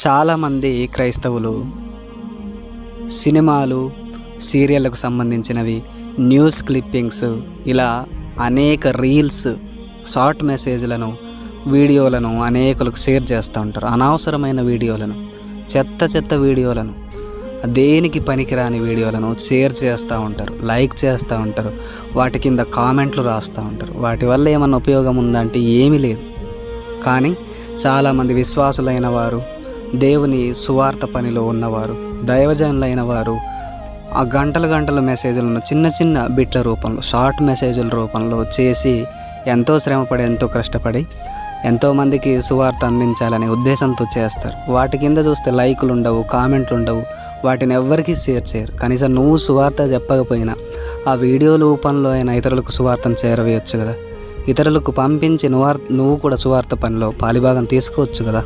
చాలామంది క్రైస్తవులు సినిమాలు, సీరియళ్ళకు సంబంధించినవి, న్యూస్ క్లిప్పింగ్స్, ఇలా అనేక రీల్స్, షార్ట్ మెసేజ్లను, వీడియోలను అనేకులకు షేర్ చేస్తూ ఉంటారు. అనవసరమైన వీడియోలను, చెత్త వీడియోలను, దేనికి పనికిరాని వీడియోలను షేర్ చేస్తూ ఉంటారు, లైక్ చేస్తూ ఉంటారు, వాటి కింద కామెంట్లు రాస్తూ ఉంటారు. వాటి వల్ల ఏమన్నా ఉపయోగం ఉందంటే ఏమీ లేదు. కానీ చాలామంది విశ్వాసులైన వారు, దేవుని సువార్త పనిలో ఉన్నవారు, దైవజనులైన వారు ఆ గంటల మెసేజ్లను చిన్న బిట్ల రూపంలో, షార్ట్ మెసేజ్ల రూపంలో చేసి ఎంతో శ్రమపడి, ఎంతో కష్టపడి ఎంతోమందికి సువార్త అందించాలనే ఉద్దేశంతో చేస్తారు. వాటి కింద చూస్తే లైకులు ఉండవు, కామెంట్లు ఉండవు, వాటిని ఎవ్వరికీ షేర్ చేయరు. కనీసం నువ్వు సువార్త చెప్పకపోయినా ఆ వీడియో రూపంలో అయినా ఇతరులకు సువార్తను చేరవేయచ్చు కదా. ఇతరులకు పంపించి నువ్వు కూడా సువార్త పనిలో పాలిభాగం తీసుకోవచ్చు కదా.